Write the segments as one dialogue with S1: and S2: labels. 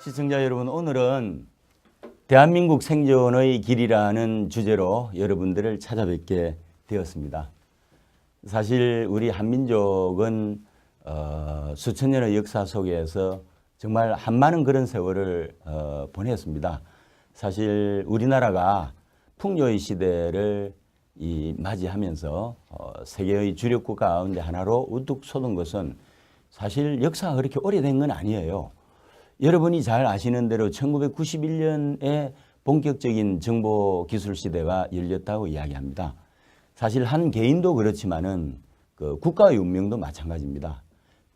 S1: 시청자 여러분, 오늘은 대한민국 생존의 길이라는 주제로 여러분들을 찾아뵙게 되었습니다. 사실 우리 한민족은 수천 년의 역사 속에서 정말 한많은 그런 세월을 보냈습니다. 사실 우리나라가 풍요의 시대를 맞이하면서 세계의 주력 국가 가운데 하나로 우뚝 솟은 것은 사실 역사가 그렇게 오래된 건 아니에요. 여러분이 잘 아시는 대로 1991년에 본격적인 정보기술 시대가 열렸다고 이야기합니다. 사실 한 개인도 그렇지만은 그 국가의 운명도 마찬가지입니다.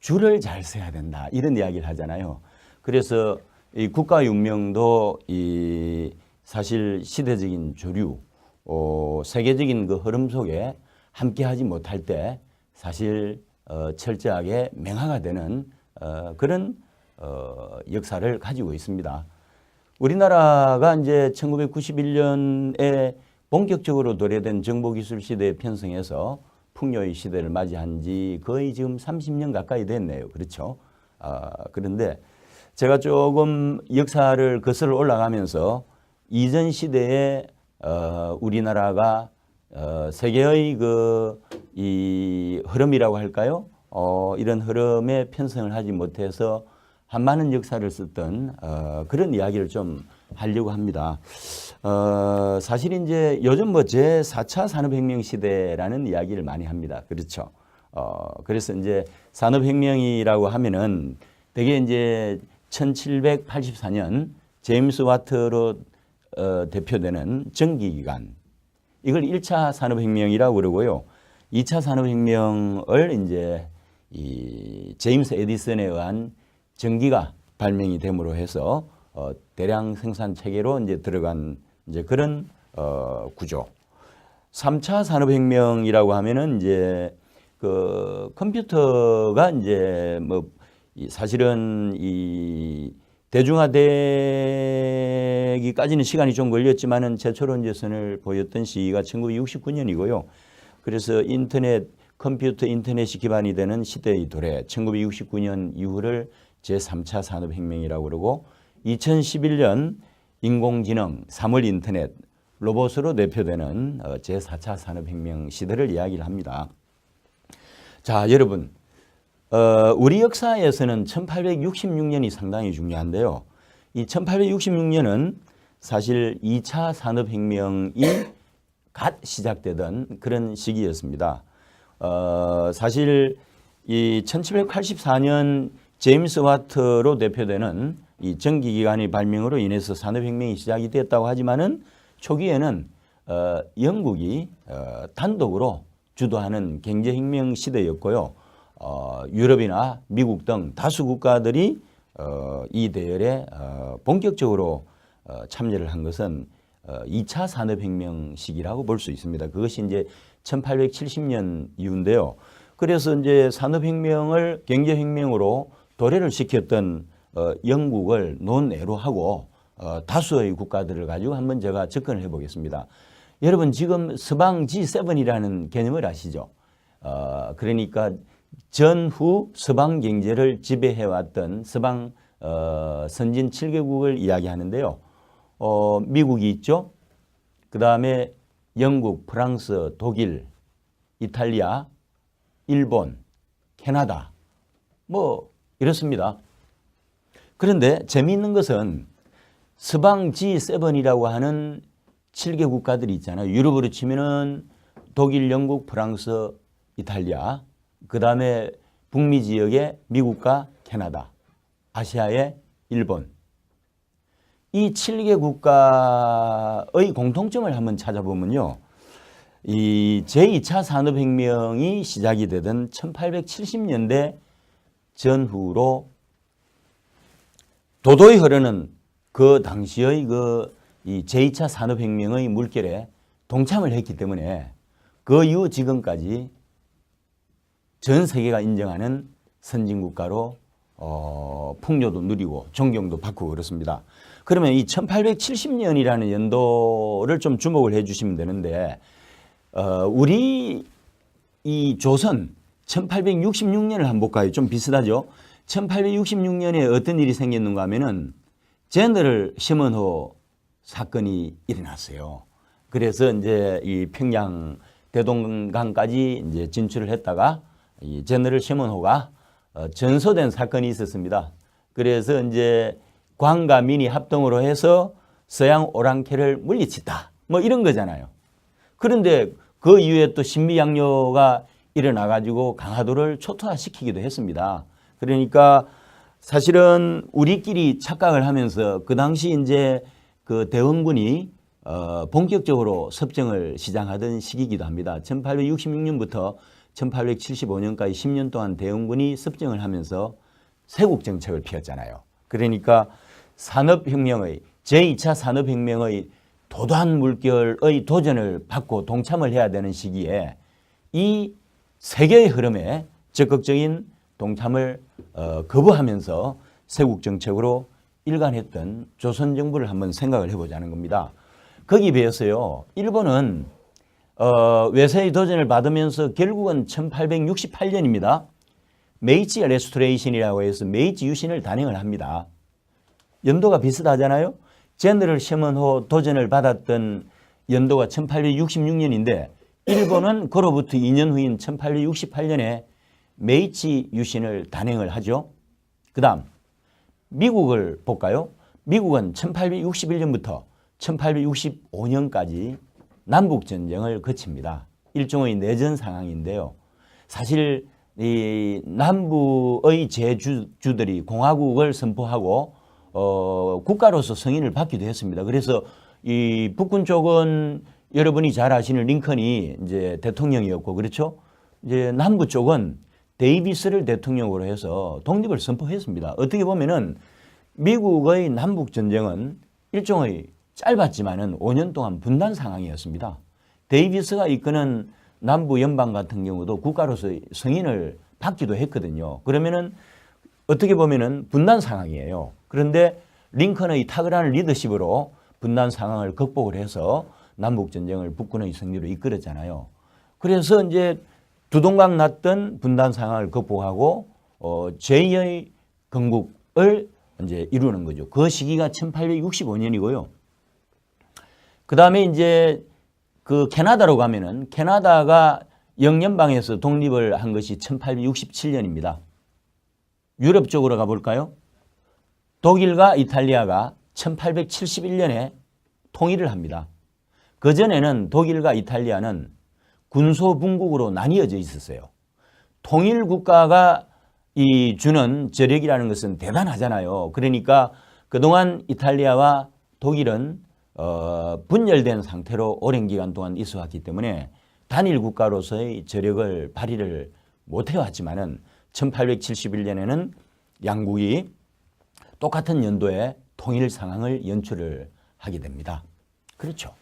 S1: 줄을 잘 서야 된다, 이런 이야기를 하잖아요. 그래서 이 국가의 운명도 사실 시대적인 조류, 세계적인 그 흐름 속에 함께하지 못할 때 사실 철저하게 맹화가 되는 그런 역사를 가지고 있습니다. 우리나라가 이제 1991년에 본격적으로 도래된 정보기술 시대에 편성해서 풍요의 시대를 맞이한 지 거의 지금 30년 가까이 됐네요. 그렇죠? 그런데 제가 조금 역사를 거슬러 올라가면서 이전 시대에 우리나라가 세계의 이 흐름이라고 할까요? 이런 흐름에 편성을 하지 못해서 한많은 역사를 썼던 그런 이야기를 좀 하려고 합니다. 사실 이제 요즘 뭐 제4차 산업혁명 시대라는 이야기를 많이 합니다. 그렇죠. 그래서 이제 산업혁명이라고 하면은 되게 이제 1784년 제임스 와트로 대표되는 전기기관, 이걸 1차 산업혁명이라고 그러고요. 2차 산업혁명을 이제 이 제임스 에디슨에 의한 전기가 발명이 됨으로 해서 대량 생산 체계로 이제 들어간 이제 그런 구조. 3차 산업혁명이라고 하면은 이제 그 컴퓨터가 이제 뭐 사실은 이 대중화되기까지는 시간이 좀 걸렸지만은 최초로 이제 선을 보였던 시기가 1969년이고요. 그래서 컴퓨터 인터넷이 기반이 되는 시대의 도래, 1969년 이후를 제3차 산업혁명이라고 그러고, 2011년 인공지능, 3월 인터넷, 로봇으로 대표되는 제4차 산업혁명 시대를 이야기를 합니다. 자, 여러분, 우리 역사에서는 1866년이 상당히 중요한데요. 이 1866년은 사실 2차 산업혁명이 갓 시작되던 그런 시기였습니다. 사실 이 1784년 제임스 와트로 대표되는 이 전기기관의 발명으로 인해서 산업혁명이 시작이 됐다고 하지만은 초기에는 영국이 단독으로 주도하는 경제혁명 시대였고요. 유럽이나 미국 등 다수 국가들이 이 대열에 본격적으로 참여를 한 것은 2차 산업혁명 시기라고 볼 수 있습니다. 그것이 이제 1870년 이후인데요. 그래서 이제 산업혁명을 경제혁명으로 도래를 시켰던 영국을 논외로 하고 다수의 국가들을 가지고 한번 제가 접근을 해보겠습니다. 여러분, 지금 서방 G7이라는 개념을 아시죠? 그러니까 전후 서방 경제를 지배해왔던 서방 선진 7개국을 이야기하는데요. 미국이 있죠. 그 다음에 영국, 프랑스, 독일, 이탈리아, 일본, 캐나다, 뭐 이렇습니다. 그런데 재미있는 것은 서방 G7이라고 하는 7개 국가들이 있잖아요. 유럽으로 치면은 독일, 영국, 프랑스, 이탈리아, 그 다음에 북미 지역의 미국과 캐나다, 아시아의 일본. 이 7개 국가의 공통점을 한번 찾아보면요. 이 제2차 산업혁명이 시작이 되던 1870년대 전후로 도도히 흐르는 그 당시의 이 제2차 산업혁명의 물결에 동참을 했기 때문에 그 이후 지금까지 전 세계가 인정하는 선진국가로 풍요도 누리고 존경도 받고 그렇습니다. 그러면 이 1870년이라는 연도를 좀 주목을 해 주시면 되는데, 우리 이 조선 1866년을 한번 볼까요? 좀 비슷하죠? 1866년에 어떤 일이 생겼는가 하면은 제너럴 시먼호 사건이 일어났어요. 그래서 이제 이 평양 대동강까지 이제 진출을 했다가 이 제너럴 시먼호가 전소된 사건이 있었습니다. 그래서 이제 광과 민이 합동으로 해서 서양 오랑캐를 물리쳤다. 뭐 이런 거잖아요. 그런데 그 이후에 또 신미양요가 일어나가지고 강화도를 초토화시키기도 했습니다. 그러니까 사실은 우리끼리 착각을 하면서 그 당시 이제 그 대원군이 본격적으로 섭정을 시작하던 시기이기도 합니다. 1866년부터 1875년까지 10년 동안 대원군이 섭정을 하면서 세국 정책을 펴었잖아요. 그러니까 산업혁명의 제2차 산업혁명의 도단 물결의 도전을 받고 동참을 해야 되는 시기에 이 세계의 흐름에 적극적인 동참을 거부하면서 세국 정책으로 일관했던 조선 정부를 한번 생각을 해보자는 겁니다. 거기에 비해서요, 일본은 외세의 도전을 받으면서 결국은 1868년입니다. 메이지 레스토레이션이라고 해서 메이지 유신을 단행을 합니다. 연도가 비슷하잖아요. 제너럴 시먼호 도전을 받았던 연도가 1866년인데 일본은 그로부터 2년 후인 1868년에 메이지 유신을 단행을 하죠. 그 다음 미국을 볼까요? 미국은 1861년부터 1865년까지 남북전쟁을 거칩니다. 일종의 내전 상황인데요. 사실 이 남부의 제주들이 공화국을 선포하고 국가로서 승인을 받기도 했습니다. 그래서 이 북군 쪽은 여러분이 잘 아시는 링컨이 이제 대통령이었고, 그렇죠? 이제 남부 쪽은 데이비스를 대통령으로 해서 독립을 선포했습니다. 어떻게 보면은 미국의 남북 전쟁은 일종의 짧았지만은 5년 동안 분단 상황이었습니다. 데이비스가 이끄는 남부 연방 같은 경우도 국가로서 승인을 받기도 했거든요. 그러면은 어떻게 보면은 분단 상황이에요. 그런데 링컨의 탁월한 리더십으로 분단 상황을 극복을 해서 남북 전쟁을 북군의 승리로 이끌었잖아요. 그래서 이제 두동강 났던 분단 상황을 극복하고 제2의 건국을 이제 이루는 거죠. 그 시기가 1865년이고요. 그 다음에 이제 그 캐나다로 가면은 캐나다가 영연방에서 독립을 한 것이 1867년입니다. 유럽 쪽으로 가볼까요? 독일과 이탈리아가 1871년에 통일을 합니다. 그전에는 독일과 이탈리아는 군소분국으로 나뉘어져 있었어요. 통일국가가 이 주는 저력이라는 것은 대단하잖아요. 그러니까 그동안 이탈리아와 독일은 분열된 상태로 오랜 기간 동안 있어 왔기 때문에 단일 국가로서의 저력을 발휘를 못 해왔지만은 1871년에는 양국이 똑같은 연도에 통일 상황을 연출을 하게 됩니다. 그렇죠.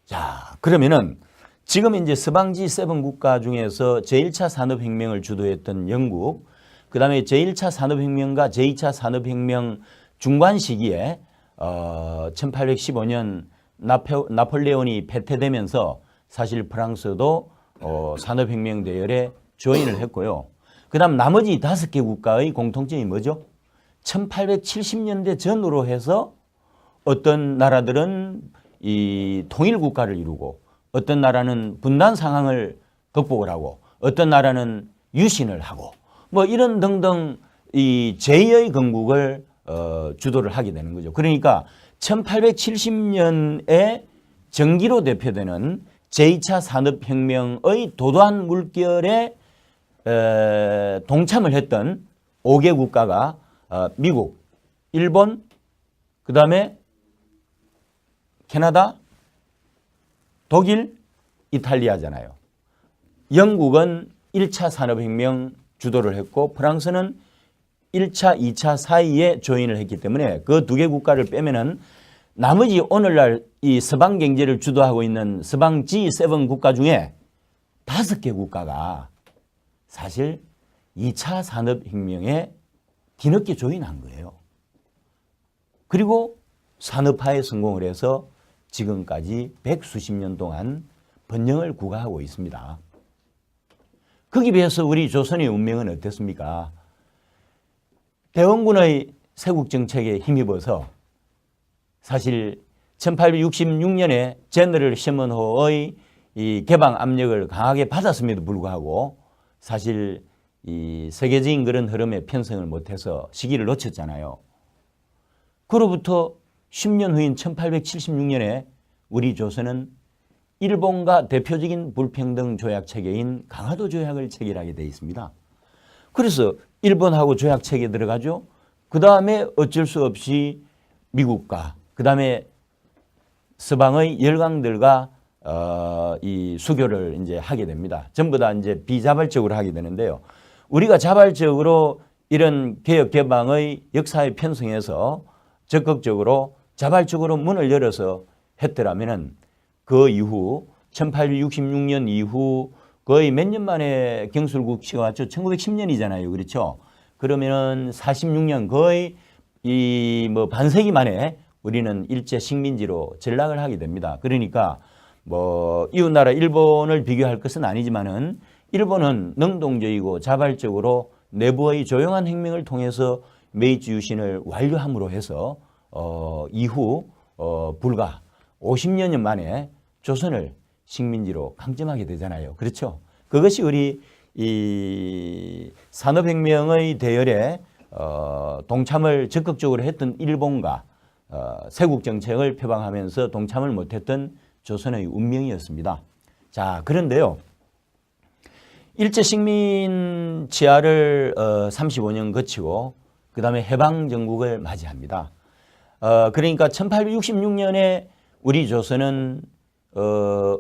S1: 자, 그러면은 지금 이제 서방 G7 국가 중에서 제1차 산업혁명을 주도했던 영국, 그 다음에 제1차 산업혁명과 제2차 산업혁명 중간 시기에 1815년 나폴레온이 패퇴되면서 사실 프랑스도 산업혁명 대열에 조인을 했고요. 그 다음 나머지 5개 국가의 공통점이 뭐죠? 1870년대 전후로 해서 어떤 나라들은 이 통일국가를 이루고 어떤 나라는 분단 상황을 극복을 하고 어떤 나라는 유신을 하고 뭐 이런 등등 이 제2의 건국을 주도를 하게 되는 거죠. 그러니까 1870년에 전기로 대표되는 제2차 산업혁명의 도도한 물결에 동참을 했던 5개 국가가 미국, 일본, 그 다음에 캐나다, 독일, 이탈리아잖아요. 영국은 1차 산업혁명 주도를 했고 프랑스는 1차, 2차 사이에 조인을 했기 때문에 그 2개 국가를 빼면은 나머지 오늘날 이 서방 경제를 주도하고 있는 서방 G7 국가 중에 5개 국가가 사실 2차 산업혁명에 뒤늦게 조인한 거예요. 그리고 산업화에 성공을 해서 지금까지 100수십 년 동안 번영을 구가하고 있습니다. 거기에 비해서 우리 조선의 운명은 어땠습니까? 대원군의 세국 정책에 힘입어서 사실 1866년에 제너럴 시먼호의 이 개방 압력을 강하게 받았음에도 불구하고 사실 이 세계적인 그런 흐름에 편성을 못해서 시기를 놓쳤잖아요. 그로부터 10년 후인 1876년에 우리 조선은 일본과 대표적인 불평등 조약 체계인 강화도 조약을 체결하게 되어 있습니다. 그래서 일본하고 조약 체계에 들어가죠. 그 다음에 어쩔 수 없이 미국과 그 다음에 서방의 열강들과 이 수교를 이제 하게 됩니다. 전부 다 이제 비자발적으로 하게 되는데요. 우리가 자발적으로 이런 개혁 개방의 역사에 편성해서 적극적으로 자발적으로 문을 열어서 했더라면은 그 이후 1866년 이후 거의 몇 년 만에 경술국시가 왔죠. 1910년이잖아요. 그렇죠? 그러면은 46년 거의 이 뭐 반세기 만에 우리는 일제 식민지로 전락을 하게 됩니다. 그러니까 뭐 이웃나라 일본을 비교할 것은 아니지만은 일본은 능동적이고 자발적으로 내부의 조용한 혁명을 통해서 메이지 유신을 완료함으로 해서 이후 불과 50년 만에 조선을 식민지로 강점하게 되잖아요. 그렇죠? 그것이 우리 이 산업혁명의 대열에 동참을 적극적으로 했던 일본과 세국정책을 표방하면서 동참을 못했던 조선의 운명이었습니다. 자, 그런데요. 일제 식민 치하를 35년 거치고 그 다음에 해방정국을 맞이합니다. 그러니까 1866년에 우리 조선은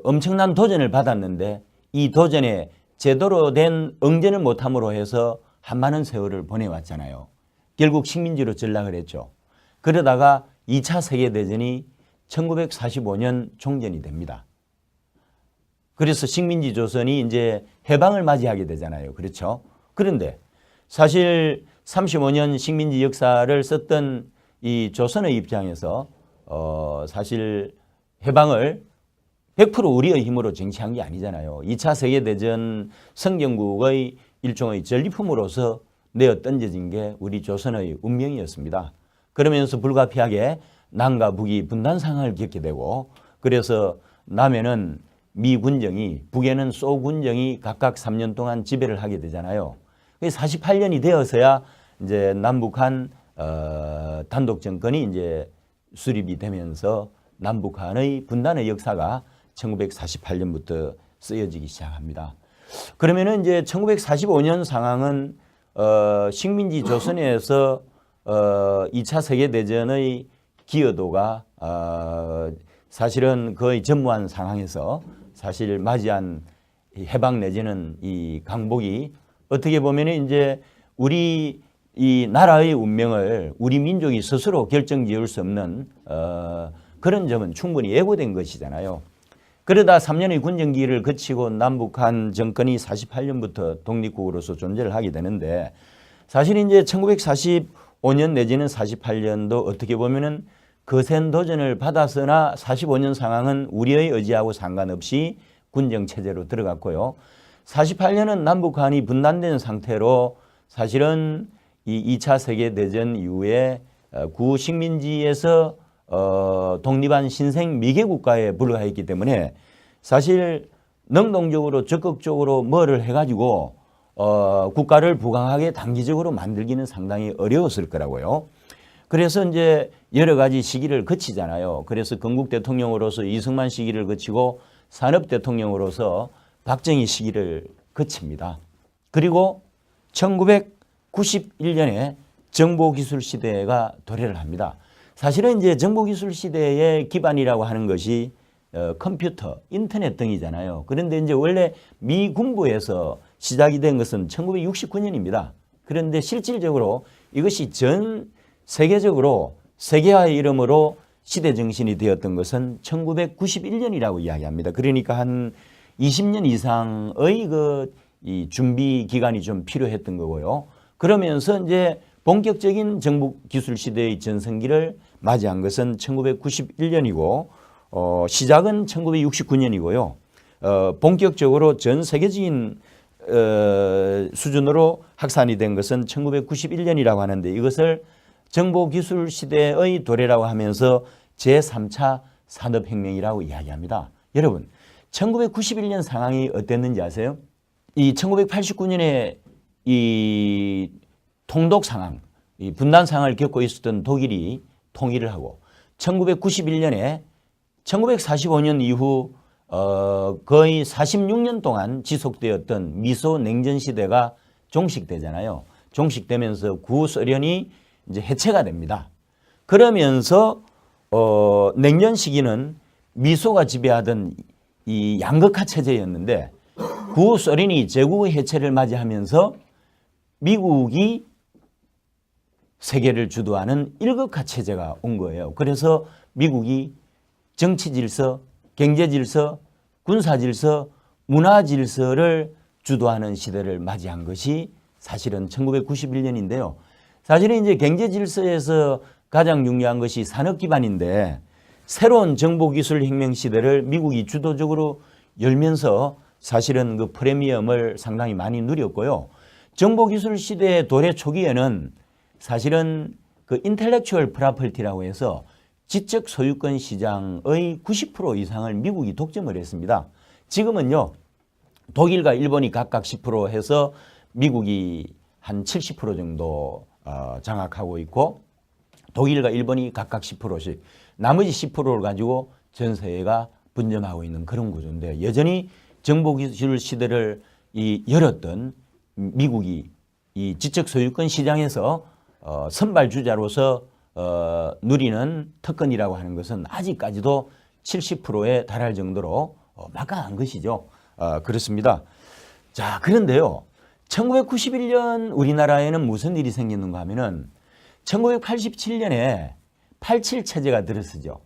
S1: 엄청난 도전을 받았는데 이 도전에 제대로 된 응전을 못함으로 해서 한 많은 세월을 보내왔잖아요. 결국 식민지로 전락을 했죠. 그러다가 2차 세계대전이 1945년 종전이 됩니다. 그래서 식민지 조선이 이제 해방을 맞이하게 되잖아요. 그렇죠? 그런데 사실 35년 식민지 역사를 썼던 이 조선의 입장에서 사실 해방을 100% 우리의 힘으로 쟁취한 게 아니잖아요. 2차 세계대전 성경국의 일종의 전리품으로서 내어 던져진 게 우리 조선의 운명이었습니다. 그러면서 불가피하게 남과 북이 분단 상황을 겪게 되고 그래서 남에는 미 군정이 북에는 소 군정이 각각 3년 동안 지배를 하게 되잖아요. 48년이 되어서야 이제 남북한 단독 정권이 이제 수립이 되면서 남북한의 분단의 역사가 1948년부터 쓰여지기 시작합니다. 그러면은 이제 1945년 상황은 식민지 조선에서 2차 세계대전의 기여도가 사실은 거의 전무한 상황에서 사실 맞이한 해방 내지는 이 강복이 어떻게 보면 이제 우리 이 나라의 운명을 우리 민족이 스스로 결정지을 수 없는 그런 점은 충분히 예고된 것이잖아요. 그러다 3년의 군정기를 거치고 남북한 정권이 48년부터 독립국으로서 존재를 하게 되는데 사실 이제 1945년 내지는 48년도 어떻게 보면은 거센 도전을 받아서나 45년 상황은 우리의 의지하고 상관없이 군정체제로 들어갔고요. 48년은 남북한이 분단된 상태로 사실은 이 2차 세계대전 이후에 구식민지에서 독립한 신생 미개국가에 불과했기 때문에 사실 능동적으로 적극적으로 뭐를 해가지고 국가를 부강하게 단기적으로 만들기는 상당히 어려웠을 거라고요. 그래서 이제 여러 가지 시기를 거치잖아요. 그래서 건국 대통령으로서 이승만 시기를 거치고 산업 대통령으로서 박정희 시기를 거칩니다. 그리고 1991년에 정보기술 시대가 도래를 합니다. 사실은 이제 정보기술 시대의 기반이라고 하는 것이 컴퓨터, 인터넷 등이잖아요. 그런데 이제 원래 미 군부에서 시작이 된 것은 1969년입니다. 그런데 실질적으로 이것이 전 세계적으로 세계화의 이름으로 시대 정신이 되었던 것은 1991년이라고 이야기합니다. 그러니까 한 20년 이상의 이 준비 기간이 좀 필요했던 거고요. 그러면서 이제 본격적인 정보기술 시대의 전성기를 맞이한 것은 1991년이고 시작은 1969년이고요. 본격적으로 전 세계적인 수준으로 확산이 된 것은 1991년이라고 하는데 이것을 정보기술 시대의 도래라고 하면서 제3차 산업혁명이라고 이야기합니다. 여러분 1991년 상황이 어땠는지 아세요? 이 1989년에 이 통독 상황, 이 분단 상황을 겪고 있었던 독일이 통일을 하고 1991년에 1945년 이후 거의 46년 동안 지속되었던 미소 냉전 시대가 종식되잖아요. 종식되면서 구소련이 이제 해체가 됩니다. 그러면서 냉전 시기는 미소가 지배하던 이 양극화 체제였는데 구소련이 제국의 해체를 맞이하면서 미국이 세계를 주도하는 일극화 체제가 온 거예요. 그래서 미국이 정치 질서, 경제 질서, 군사 질서, 문화 질서를 주도하는 시대를 맞이한 것이 사실은 1991년인데요. 사실은 이제 경제 질서에서 가장 중요한 것이 산업 기반인데 새로운 정보기술 혁명 시대를 미국이 주도적으로 열면서 사실은 그 프리미엄을 상당히 많이 누렸고요. 정보기술 시대의 도래 초기에는 사실은 그 인텔렉추얼 프로퍼티라고 해서 지적 소유권 시장의 90% 이상을 미국이 독점을 했습니다. 지금은요, 독일과 일본이 각각 10% 해서 미국이 한 70% 정도 장악하고 있고 독일과 일본이 각각 10%씩 나머지 10%를 가지고 전 세계가 분점하고 있는 그런 구조인데 여전히 정보기술 시대를 열었던 미국이 이 지적 소유권 시장에서 선발주자로서 누리는 특권이라고 하는 것은 아직까지도 70%에 달할 정도로 막강한 것이죠. 그렇습니다. 자, 그런데요. 1991년 우리나라에는 무슨 일이 생겼는가 하면은 1987년에 87 체제가 들어서죠.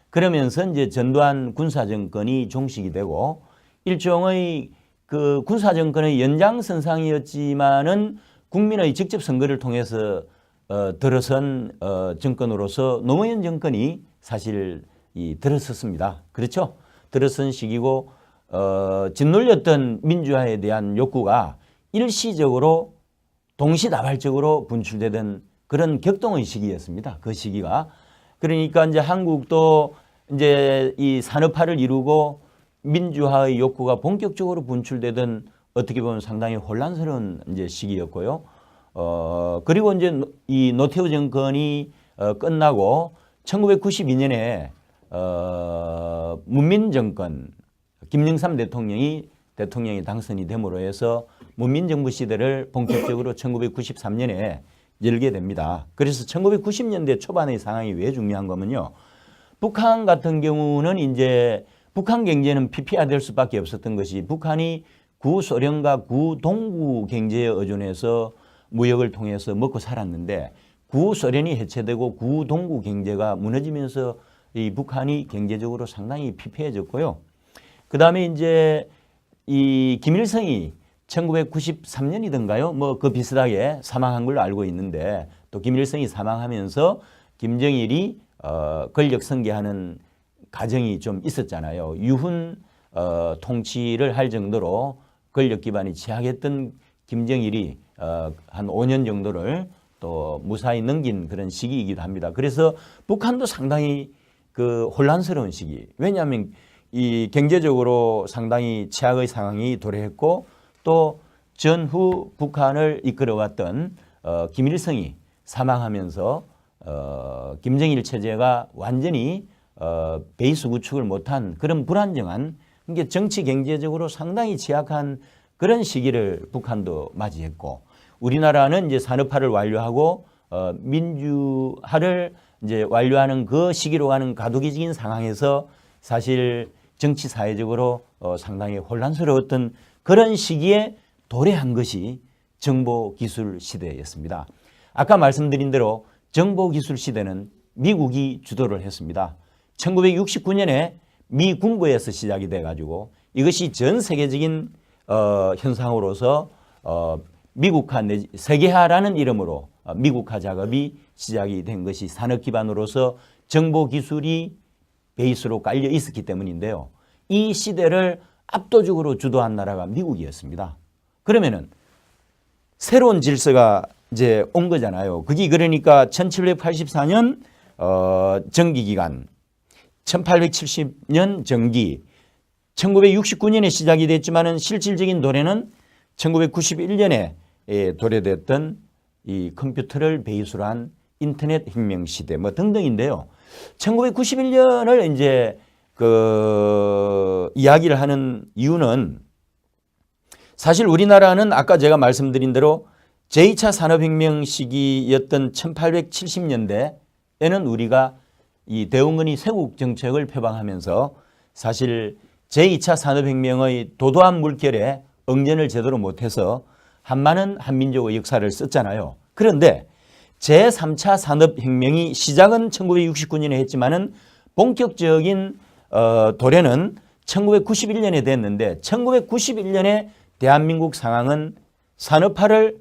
S1: 그러면서 이제 전두환 군사정권이 종식이 되고 일종의 그 군사정권의 연장선상이었지만은 국민의 직접 선거를 통해서 들어선 정권으로서 노무현 정권이 사실 들어섰습니다. 그렇죠? 들어선 시기고 짓눌렸던 민주화에 대한 욕구가 일시적으로 동시다발적으로 분출되던 그런 격동의 시기였습니다. 그 시기가. 그러니까 이제 한국도 이제 이 산업화를 이루고 민주화의 욕구가 본격적으로 분출되던 어떻게 보면 상당히 혼란스러운 이제 시기였고요. 그리고 이제 이 노태우 정권이 끝나고 1992년에 문민정권 김영삼 대통령이 당선이 됨으로 해서 문민정부 시대를 본격적으로 1993년에 열게 됩니다. 그래서 1990년대 초반의 상황이 왜 중요한 거면요. 북한 같은 경우는 이제 북한 경제는 피폐화될 수밖에 없었던 것이 북한이 구소련과 구동구 경제에 의존해서 무역을 통해서 먹고 살았는데 구소련이 해체되고 구동구 경제가 무너지면서 이 북한이 경제적으로 상당히 피폐해졌고요. 그 다음에 이제 이 김일성이 1993년이던가요? 뭐 그 비슷하게 사망한 걸로 알고 있는데 또 김일성이 사망하면서 김정일이 권력 승계하는 과정이 좀 있었잖아요. 유훈 통치를 할 정도로 권력 기반이 취약했던 김정일이 한 5년 정도를 또 무사히 넘긴 그런 시기이기도 합니다. 그래서 북한도 상당히 그 혼란스러운 시기. 왜냐하면 이 경제적으로 상당히 최악의 상황이 도래했고 또 전후 북한을 이끌어왔던 김일성이 사망하면서 김정일 체제가 완전히 베이스 구축을 못한 그런 불안정한 그러니까 정치 경제적으로 상당히 취약한 그런 시기를 북한도 맞이했고 우리나라는 이제 산업화를 완료하고 민주화를 이제 완료하는 그 시기로 가는 과도기적인 상황에서 사실 정치 사회적으로 상당히 혼란스러웠던 그런 시기에 도래한 것이 정보기술 시대였습니다. 아까 말씀드린 대로 정보기술 시대는 미국이 주도를 했습니다. 1969년에 미 군부에서 시작이 돼가지고 이것이 전 세계적인 현상으로서 미국화 내지 세계화라는 이름으로 미국화 작업이 시작이 된 것이 산업 기반으로서 정보기술이 베이스로 깔려 있었기 때문인데요. 이 시대를 압도적으로 주도한 나라가 미국이었습니다. 그러면은 새로운 질서가 이제 온 거잖아요. 그게 그러니까 1784년 정기기간 1870년 정기 1969년에 시작이 됐지만은 실질적인 도래는 1991년에 도래됐던 이 컴퓨터를 베이스로 한 인터넷 혁명 시대 뭐 등등인데요. 1991년을 이제 이야기를 하는 이유는 사실 우리나라는 아까 제가 말씀드린 대로 제2차 산업혁명 시기였던 1870년대에는 우리가 이 대웅건이 세국 정책을 표방하면서 사실 제2차 산업혁명의 도도한 물결에 응전을 제대로 못해서 한많은 한민족의 역사를 썼잖아요. 그런데 제3차 산업혁명이 시작은 1969년에 했지만은 본격적인 도래는 1991년에 됐는데 1991년에 대한민국 상황은 산업화를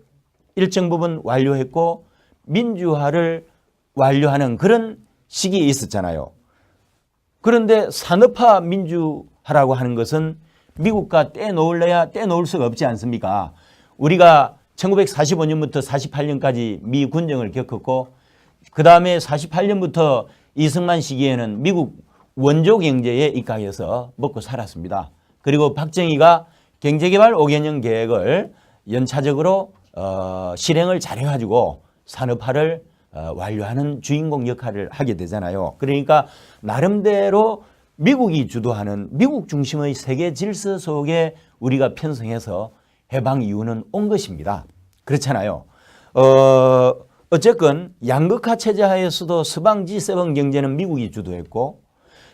S1: 일정 부분 완료했고 민주화를 완료하는 그런 시기에 있었잖아요. 그런데 산업화 민주화라고 하는 것은 미국과 떼놓을래야 떼놓을 수가 없지 않습니까? 우리가 1945년부터 48년까지 미 군정을 겪었고 그 다음에 48년부터 이승만 시기에는 미국 원조 경제에 입각해서 먹고 살았습니다. 그리고 박정희가 경제개발 5개년 계획을 연차적으로 실행을 잘해가지고 산업화를 완료하는 주인공 역할을 하게 되잖아요. 그러니까 나름대로 미국이 주도하는 미국 중심의 세계 질서 속에 우리가 편성해서 해방 이후는 온 것입니다. 그렇잖아요. 어쨌건 양극화 체제 하에서도 서방 G7 경제는 미국이 주도했고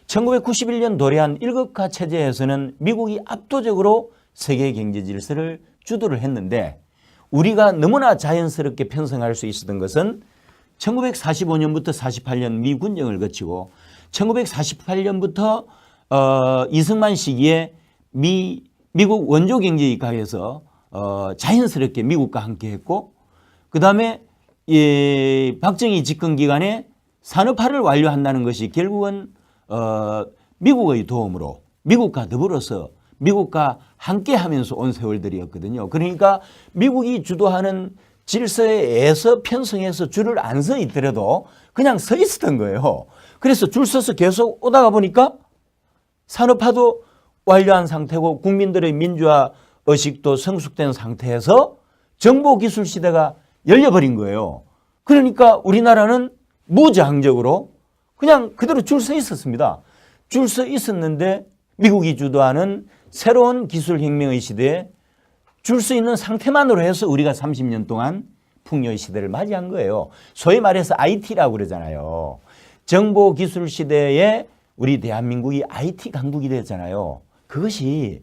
S1: 1991년 도래한 일극화 체제에서는 미국이 압도적으로 세계 경제 질서를 주도를 했는데 우리가 너무나 자연스럽게 편성할 수 있었던 것은 1945년부터 48년 미 군정을 거치고 1948년부터 이승만 시기에 미국 원조 경제에 입각해서 자연스럽게 미국과 함께 했고 그다음에 박정희 집권 기간에 산업화를 완료한다는 것이 결국은 미국의 도움으로 미국과 더불어서 미국과 함께 하면서 온 세월들이었거든요. 그러니까 미국이 주도하는 질서에 의해서 편성해서 줄을 안 서 있더라도 그냥 서 있었던 거예요. 그래서 줄 서서 계속 오다가 보니까 산업화도 완료한 상태고 국민들의 민주화 의식도 성숙된 상태에서 정보기술 시대가 열려버린 거예요. 그러니까 우리나라는 무장적으로 그냥 그대로 줄 서 있었습니다. 줄 서 있었는데 미국이 주도하는 새로운 기술혁명의 시대에 줄 수 있는 상태만으로 해서 우리가 30년 동안 풍요의 시대를 맞이한 거예요. 소위 말해서 IT라고 그러잖아요. 정보기술 시대에 우리 대한민국이 IT 강국이 됐잖아요. 그것이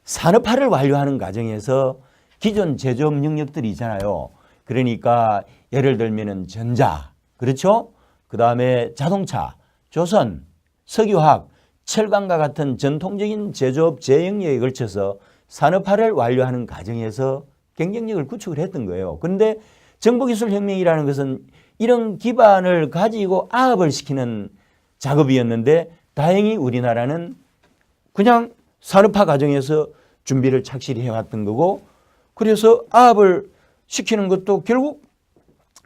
S1: 산업화를 완료하는 과정에서 기존 제조업 영역들이 있잖아요. 그러니까 예를 들면 전자, 그렇죠? 그 다음에 자동차, 조선, 석유화학, 철강과 같은 전통적인 제조업 제영역에 걸쳐서 산업화를 완료하는 과정에서 경쟁력을 구축을 했던 거예요. 그런데 정보기술혁명이라는 것은 이런 기반을 가지고 아업을 시키는 작업이었는데 다행히 우리나라는 그냥 산업화 과정에서 준비를 착실히 해왔던 거고 그래서 아업을 시키는 것도 결국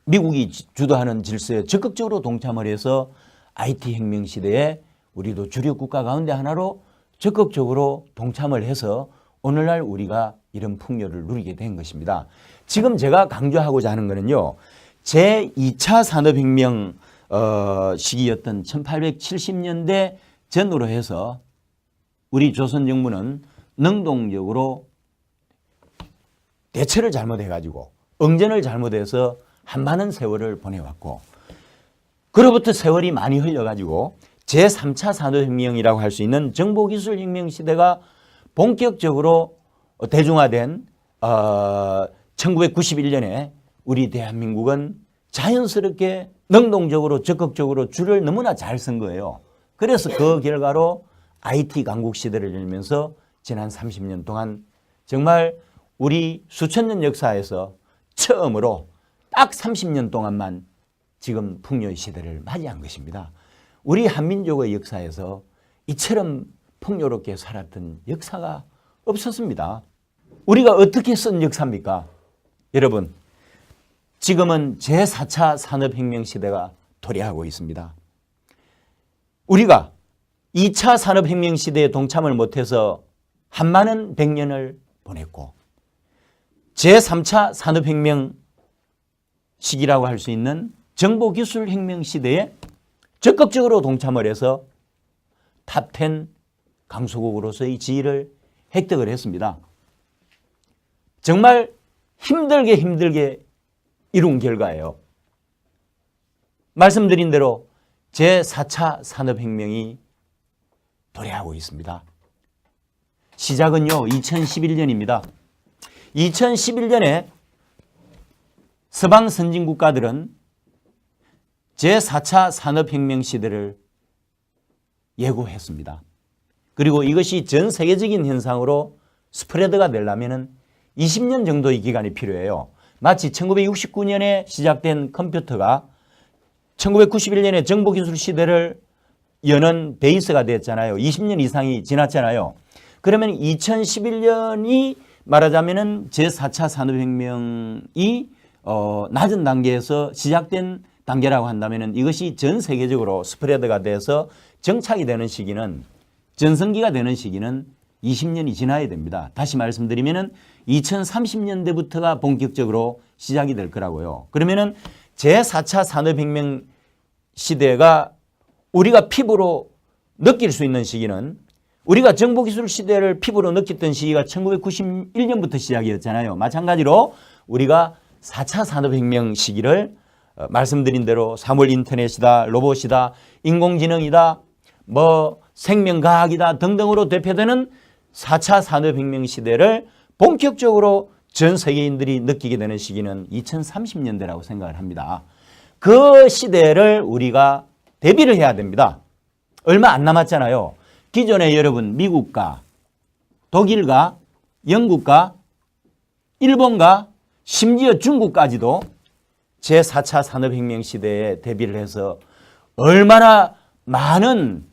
S1: 미국이 주도하는 질서에 적극적으로 동참을 해서 IT 혁명 시대에 우리도 주력 국가 가운데 하나로 적극적으로 동참을 해서 오늘날 우리가 이런 풍요를 누리게 된 것입니다. 지금 제가 강조하고자 하는 것은요. 제2차 산업혁명 시기였던 1870년대 전으로 해서 우리 조선 정부는 능동적으로 대처를 잘못해가지고 응전을 잘못해서 한많은 세월을 보내왔고 그로부터 세월이 많이 흘려가지고 제3차 산업혁명이라고 할 수 있는 정보기술혁명 시대가 본격적으로 대중화된 1991년에 우리 대한민국은 자연스럽게 능동적으로 적극적으로 줄을 너무나 잘 쓴 거예요. 그래서 그 결과로 IT 강국 시대를 열면서 지난 30년 동안 정말 우리 수천 년 역사에서 처음으로 딱 30년 동안만 지금 풍요의 시대를 맞이한 것입니다. 우리 한민족의 역사에서 이처럼 풍요롭게 살았던 역사가 없었습니다. 우리가 어떻게 쓴 역사입니까? 여러분, 지금은 제4차 산업혁명 시대가 도래하고 있습니다. 우리가 2차 산업혁명 시대에 동참을 못해서 한많은 100년을 보냈고 제3차 산업혁명 시기라고 할 수 있는 정보기술혁명 시대에 적극적으로 동참을 해서 탑10 강소국으로서의 지위를 획득을 했습니다. 정말 힘들게 이룬 결과예요. 말씀드린 대로 제4차 산업혁명이 도래하고 있습니다. 시작은요 2011년입니다. 2011년에 서방 선진국가들은 제4차 산업혁명 시대를 예고했습니다. 그리고 이것이 전 세계적인 현상으로 스프레드가 되려면 20년 정도의 기간이 필요해요. 마치 1969년에 시작된 컴퓨터가 1991년에 정보기술 시대를 여는 베이스가 됐잖아요. 20년 이상이 지났잖아요. 그러면 2011년이 말하자면 제4차 산업혁명이 낮은 단계에서 시작된 단계라고 한다면 이것이 전 세계적으로 스프레드가 돼서 정착이 되는 시기는 전성기가 되는 시기는 20년이 지나야 됩니다. 다시 말씀드리면 2030년대부터가 본격적으로 시작이 될 거라고요. 그러면 제4차 산업혁명 시대가 우리가 피부로 느낄 수 있는 시기는 우리가 정보기술 시대를 피부로 느꼈던 시기가 1991년부터 시작이었잖아요. 마찬가지로 우리가 4차 산업혁명 시기를 말씀드린 대로 사물 인터넷이다, 로봇이다, 인공지능이다, 생명과학이다 등등으로 대표되는 4차 산업혁명 시대를 본격적으로 전 세계인들이 느끼게 되는 시기는 2030년대라고 생각을 합니다. 그 시대를 우리가 대비를 해야 됩니다. 얼마 안 남았잖아요. 기존에 여러분 미국과 독일과 영국과 일본과 심지어 중국까지도 제4차 산업혁명 시대에 대비를 해서 얼마나 많은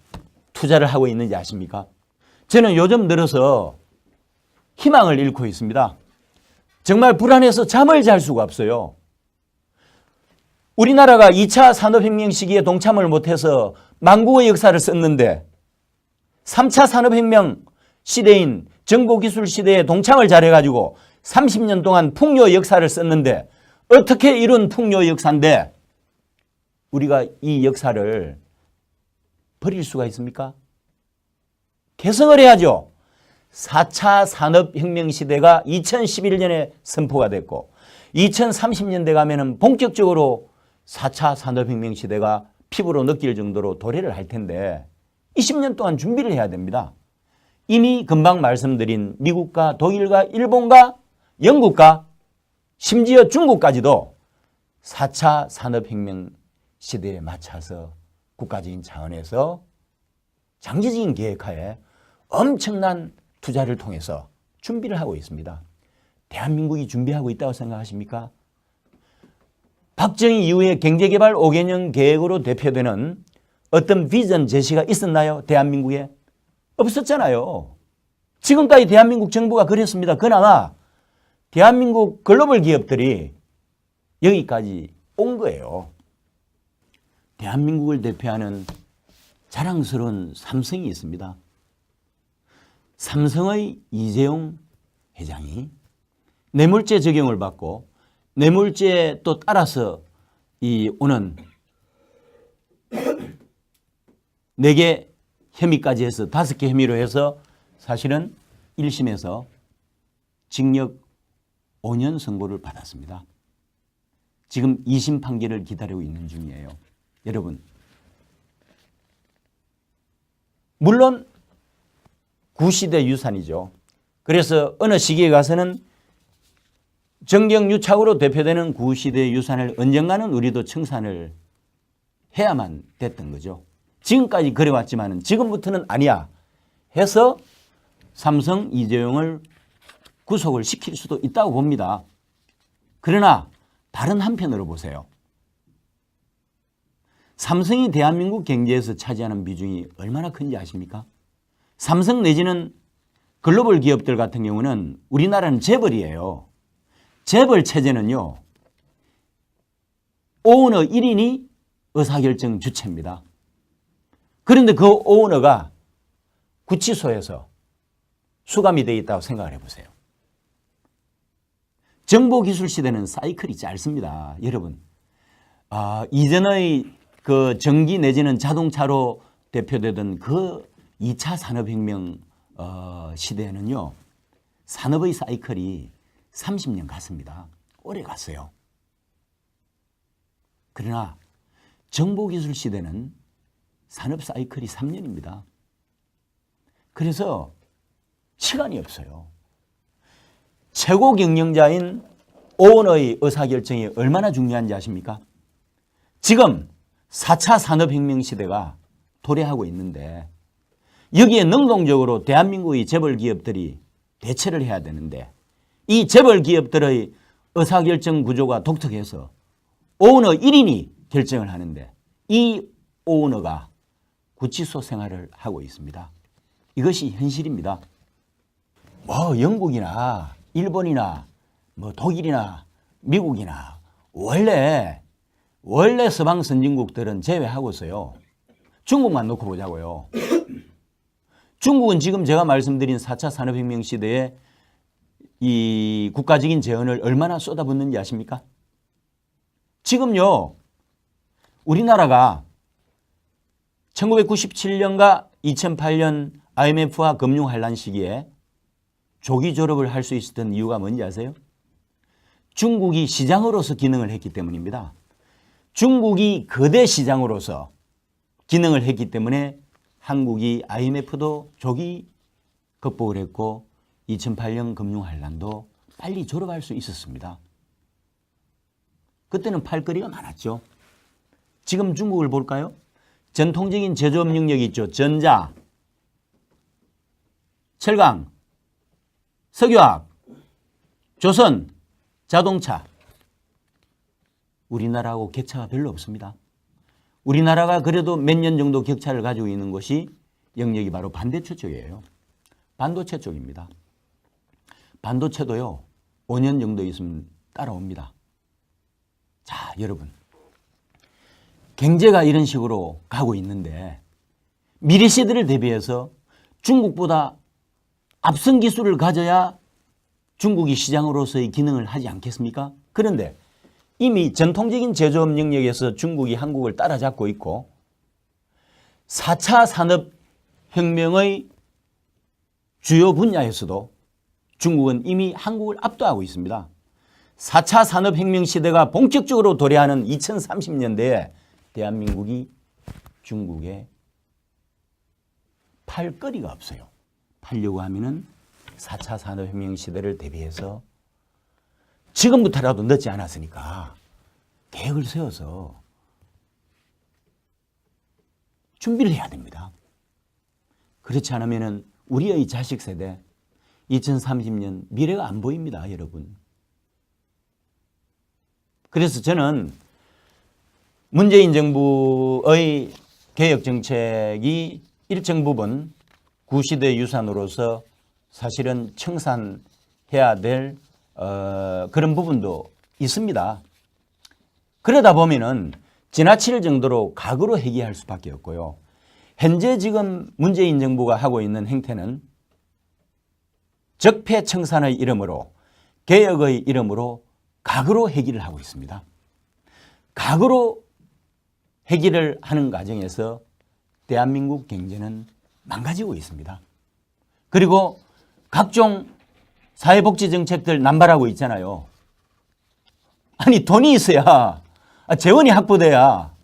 S1: 투자를 하고 있는지 아십니까? 저는 요즘 들어서 희망을 잃고 있습니다. 정말 불안해서 잠을 잘 수가 없어요. 우리나라가 2차 산업혁명 시기에 동참을 못해서 만국의 역사를 썼는데 3차 산업혁명 시대인 정보기술 시대에 동참을 잘해가지고 30년 동안 풍요 역사를 썼는데 어떻게 이런 풍요 역사인데 우리가 이 역사를 버릴 수가 있습니까? 개성을 해야죠. 4차 산업혁명 시대가 2011년에 선포가 됐고 2030년대 가면은 본격적으로 4차 산업혁명 시대가 피부로 느낄 정도로 도래를 할 텐데 20년 동안 준비를 해야 됩니다. 이미 금방 말씀드린 미국과 독일과 일본과 영국과 심지어 중국까지도 4차 산업혁명 시대에 맞춰서 국가적인 차원에서 장기적인 계획하에 엄청난 투자를 통해서 준비를 하고 있습니다. 대한민국이 준비하고 있다고 생각하십니까? 박정희 이후에 경제개발 5개년 계획으로 대표되는 어떤 비전 제시가 있었나요? 대한민국에? 없었잖아요. 지금까지 대한민국 정부가 그랬습니다. 그나마 대한민국 글로벌 기업들이 여기까지 온 거예요. 대한민국을 대표하는 자랑스러운 삼성이 있습니다. 삼성의 이재용 회장이 뇌물죄 적용을 받고 뇌물죄에 또 따라서 오는 4개 혐의까지 해서 5개 혐의로 해서 사실은 1심에서 징역 5년 선고를 받았습니다. 지금 2심 판결을 기다리고 있는 중이에요. 여러분, 물론 구시대 유산이죠. 그래서 어느 시기에 가서는 정경유착으로 대표되는 구시대 유산을 언젠가는 우리도 청산을 해야만 됐던 거죠. 지금까지 그래왔지만 지금부터는 아니야 해서 삼성 이재용을 구속을 시킬 수도 있다고 봅니다. 그러나 다른 한편으로 보세요. 삼성이 대한민국 경제에서 차지하는 비중이 얼마나 큰지 아십니까? 삼성 내지는 글로벌 기업들 같은 경우는 우리나라는 재벌이에요. 재벌 체제는요. 오너 1인이 의사결정 주체입니다. 그런데 그 오너가 구치소에서 수감이 되어 있다고 생각을 해보세요. 정보기술 시대는 사이클이 짧습니다. 여러분, 이전의 그 전기 내지는 자동차로 대표되던 그 2차 산업혁명 시대에는요, 산업의 사이클이 30년 갔습니다. 오래 갔어요. 그러나 정보기술 시대는 산업 사이클이 3년입니다. 그래서 시간이 없어요. 최고 경영자인 오너의 의사결정이 얼마나 중요한지 아십니까? 지금 4차 산업혁명 시대가 도래하고 있는데 여기에 능동적으로 대한민국의 재벌 기업들이 대처를 해야 되는데 이 재벌 기업들의 의사결정 구조가 독특해서 오너 1인이 결정을 하는데 이 오너가 구치소 생활을 하고 있습니다. 이것이 현실입니다. 뭐 영국이나 일본이나 뭐 독일이나 미국이나 원래 서방 선진국들은 제외하고서요. 중국만 놓고 보자고요. 중국은 지금 제가 말씀드린 4차 산업혁명 시대에 이 국가적인 재원을 얼마나 쏟아붓는지 아십니까? 지금요. 우리나라가 1997년과 2008년 IMF와 금융환란 시기에 조기 졸업을 할 수 있었던 이유가 뭔지 아세요? 중국이 시장으로서 기능을 했기 때문입니다. 중국이 거대 시장으로서 기능을 했기 때문에 한국이 IMF도 조기 극복을 했고 2008년 금융환란도 빨리 졸업할 수 있었습니다. 그때는 팔거리가 많았죠. 지금 중국을 볼까요? 전통적인 제조업 능력이 있죠. 전자, 철강, 석유화학, 조선, 자동차. 우리나라하고 격차가 별로 없습니다. 우리나라가 그래도 몇 년 정도 격차를 가지고 있는 것이 영역이 바로 반도체 쪽이에요. 반도체 쪽입니다. 반도체도요. 5년 정도 있으면 따라옵니다. 자, 여러분. 경제가 이런 식으로 가고 있는데 미래 세대를 대비해서 중국보다 앞선 기술을 가져야 중국이 시장으로서의 기능을 하지 않겠습니까? 그런데 이미 전통적인 제조업 영역에서 중국이 한국을 따라잡고 있고 4차 산업혁명의 주요 분야에서도 중국은 이미 한국을 압도하고 있습니다. 4차 산업혁명 시대가 본격적으로 도래하는 2030년대에 대한민국이 중국에 팔 거리가 없어요. 팔려고 하면은 4차 산업혁명 시대를 대비해서 지금부터라도 늦지 않았으니까 계획을 세워서 준비를 해야 됩니다. 그렇지 않으면은 우리의 자식 세대 2030년 미래가 안 보입니다, 여러분. 그래서 저는 문재인 정부의 개혁 정책이 일정 부분 구시대 유산으로서 사실은 청산해야 될 그런 부분도 있습니다. 그러다 보면은 지나칠 정도로 각오로 해결할 수밖에 없고요. 현재 지금 문재인 정부가 하고 있는 행태는 적폐청산의 이름으로 개혁의 이름으로 각오로 해결을 하고 있습니다. 각오로 해결을 하는 과정에서 대한민국 경제는 망가지고 있습니다. 그리고 각종 사회복지 정책들 남발하고 있잖아요. 아니 돈이 있어야 재원이 확보돼야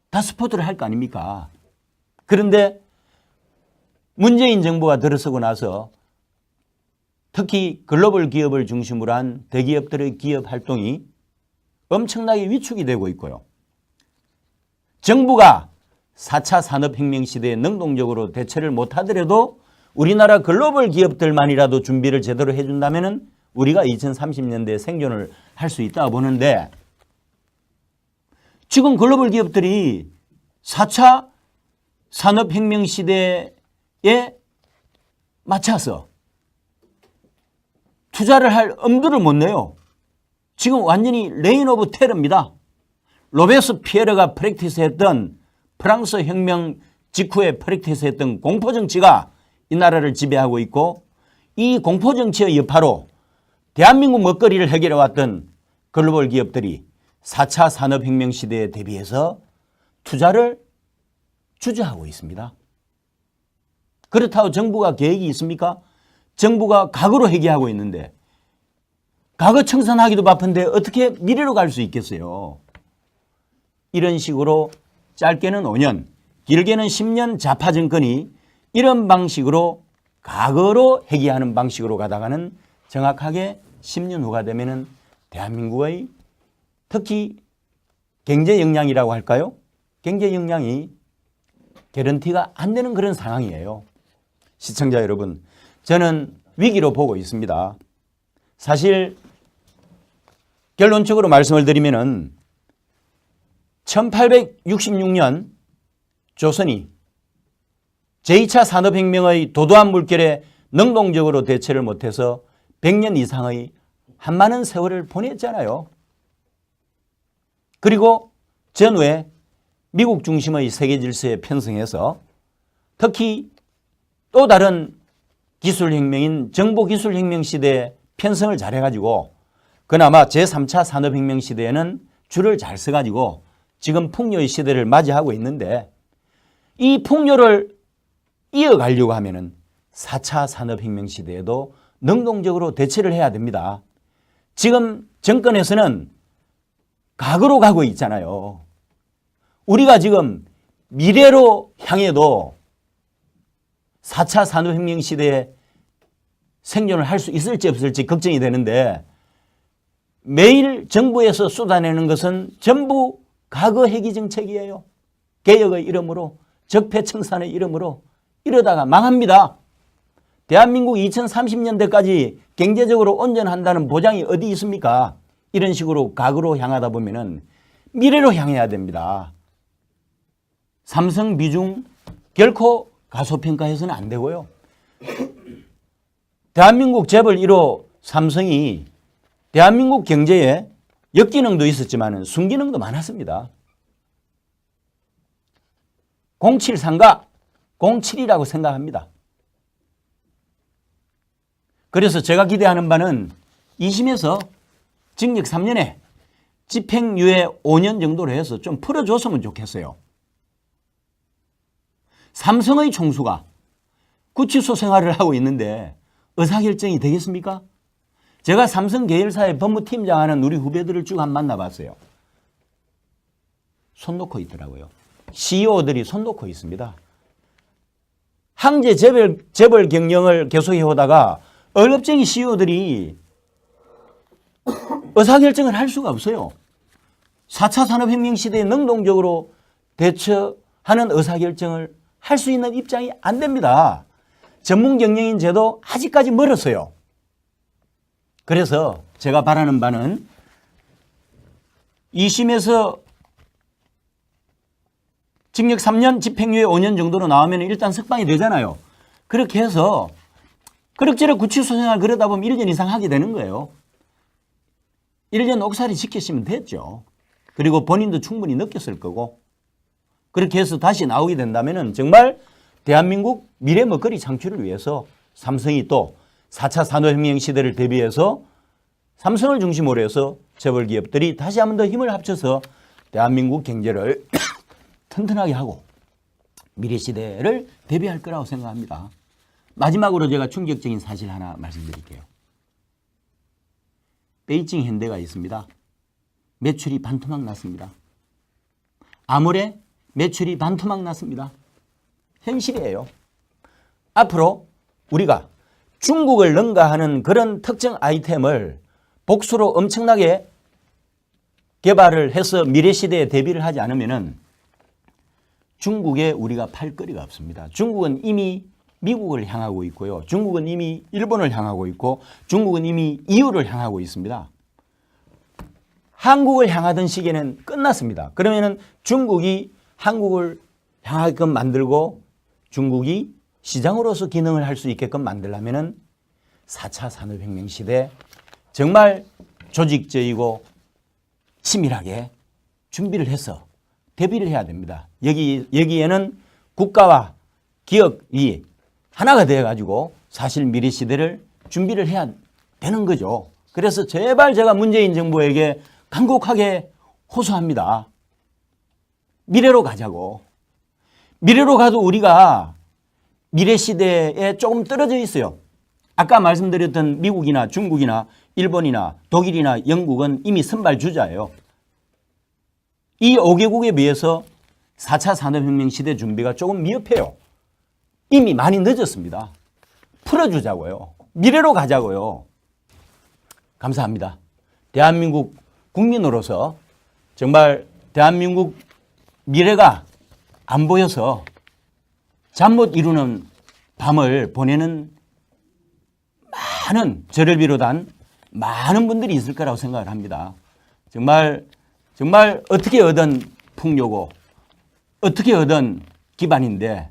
S1: 다 스포트를 할 거 아닙니까? 그런데 문재인 정부가 들어서고 나서 특히 글로벌 기업을 중심으로 한 대기업들의 기업 활동이 엄청나게 위축이 되고 있고요. 정부가 4차 산업혁명 시대에 능동적으로 대처를 못하더라도 우리나라 글로벌 기업들만이라도 준비를 제대로 해준다면 우리가 2030년대에 생존을 할 수 있다고 보는데 지금 글로벌 기업들이 4차 산업혁명 시대에 맞춰서 투자를 할 엄두를 못 내요. 지금 완전히 레인 오브 테러입니다. 로베스피에르가 프랙티스했던 프랑스 혁명 직후에 프랙티스했던 공포정치가 이 나라를 지배하고 있고, 이 공포정치의 여파로 대한민국 먹거리를 해결해왔던 글로벌 기업들이 4차 산업혁명 시대에 대비해서 투자를 주저하고 있습니다. 그렇다고 정부가 계획이 있습니까? 정부가 과거로 회귀하고 있는데, 과거 청산하기도 바쁜데 어떻게 미래로 갈 수 있겠어요? 이런 식으로 짧게는 5년, 길게는 10년 좌파 정권이 이런 방식으로 과거로 회귀하는 방식으로 가다가는 정확하게 10년 후가 되면은 대한민국의 특히 경제 역량이라고 할까요? 경제 역량이 개런티가 안 되는 그런 상황이에요. 시청자 여러분, 저는 위기로 보고 있습니다. 사실 결론적으로 말씀을 드리면은 1866년 조선이 제2차 산업혁명의 도도한 물결에 능동적으로 대처를 못해서 100년 이상의 한많은 세월을 보냈잖아요. 그리고 전후에 미국 중심의 세계 질서에 편승해서 특히 또 다른 기술혁명인 정보기술혁명 시대에 편성을 잘해가지고 그나마 제3차 산업혁명 시대에는 줄을 잘 서가지고 지금 풍요의 시대를 맞이하고 있는데, 이 풍요를 이어가려고 하면은 4차 산업혁명 시대에도 능동적으로 대처를 해야 됩니다. 지금 정권에서는 과거로 가고 있잖아요. 우리가 지금 미래로 향해도 4차 산업혁명 시대에 생존을 할 수 있을지 없을지 걱정이 되는데, 매일 정부에서 쏟아내는 것은 전부 과거 회귀 정책이에요. 개혁의 이름으로, 적폐청산의 이름으로. 이러다가 망합니다. 대한민국 2030년대까지 경제적으로 온전한다는 보장이 어디 있습니까? 이런 식으로 과거로 향하다 보면은 미래로 향해야 됩니다. 삼성 비중 결코 가소평가해서는 안 되고요. 대한민국 재벌 1호 삼성이 대한민국 경제에 역기능도 있었지만 순기능도 많았습니다. 073가 07이라고 생각합니다. 그래서 제가 기대하는 바는 2심에서 징역 3년에 집행유예 5년 정도로 해서 좀 풀어줬으면 좋겠어요. 삼성의 총수가 구치소 생활을 하고 있는데 의사결정이 되겠습니까? 제가 삼성 계열사의 법무팀장하는 우리 후배들을 쭉 한 만나봤어요. 손 놓고 있더라고요. CEO들이 손 놓고 있습니다. 항제 재벌 경영을 계속해 오다가 월급쟁이 CEO들이 의사결정을 할 수가 없어요. 4차 산업혁명 시대에 능동적으로 대처하는 의사결정을 할 수 있는 입장이 안 됩니다. 전문 경영인 제도 아직까지 멀었어요. 그래서 제가 바라는 바는 2심에서 징역 3년, 집행유예 5년 정도로 나오면 일단 석방이 되잖아요. 그렇게 해서 그럭저럭 구치소 생활 그러다 보면 1년 이상 하게 되는 거예요. 1년 옥살이 지키시면 됐죠. 그리고 본인도 충분히 느꼈을 거고, 그렇게 해서 다시 나오게 된다면 정말 대한민국 미래 먹거리 창출을 위해서 삼성이 또 4차 산업혁명 시대를 대비해서 삼성을 중심으로 해서 재벌 기업들이 다시 한 번 더 힘을 합쳐서 대한민국 경제를 튼튼하게 하고 미래 시대를 대비할 거라고 생각합니다. 마지막으로 제가 충격적인 사실 하나 말씀드릴게요. 베이징 현대가 있습니다. 매출이 반토막 났습니다. 아모레 매출이 반토막 났습니다. 현실이에요. 앞으로 우리가 중국을 능가하는 그런 특정 아이템을 복수로 엄청나게 개발을 해서 미래 시대에 대비를 하지 않으면은 중국에 우리가 팔 거리가 없습니다. 중국은 이미 미국을 향하고 있고요. 중국은 이미 일본을 향하고 있고, 중국은 이미 EU를 향하고 있습니다. 한국을 향하던 시기는 끝났습니다. 그러면은 중국이 한국을 향하게끔 만들고 중국이 시장으로서 기능을 할 수 있게끔 만들려면은 4차 산업혁명 시대 정말 조직적이고 치밀하게 준비를 해서 대비를 해야 됩니다. 여기에는 국가와 기업이 하나가 되어가지고 사실 미래 시대를 준비를 해야 되는 거죠. 그래서 제발 제가 문재인 정부에게 간곡하게 호소합니다. 미래로 가자고. 미래로 가도 우리가 미래 시대에 조금 떨어져 있어요. 아까 말씀드렸던 미국이나 중국이나 일본이나 독일이나 영국은 이미 선발주자예요. 이 5개국에 비해서 4차 산업혁명 시대 준비가 조금 미흡해요. 이미 많이 늦었습니다. 풀어주자고요. 미래로 가자고요. 감사합니다. 대한민국 국민으로서 정말 대한민국 미래가 안 보여서 잠 못 이루는 밤을 보내는 많은 저를 비롯한 많은 분들이 있을 거라고 생각을 합니다. 정말 어떻게 얻은 풍요고 어떻게 얻은 기반인데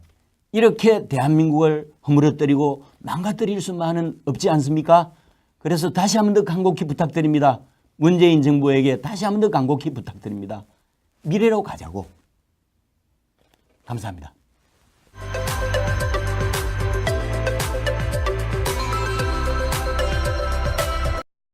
S1: 이렇게 대한민국을 허물어뜨리고 망가뜨릴 수만은 없지 않습니까? 그래서 다시 한 번 더 간곡히 부탁드립니다. 문재인 정부에게 다시 한 번 더 간곡히 부탁드립니다. 미래로 가자고. 감사합니다.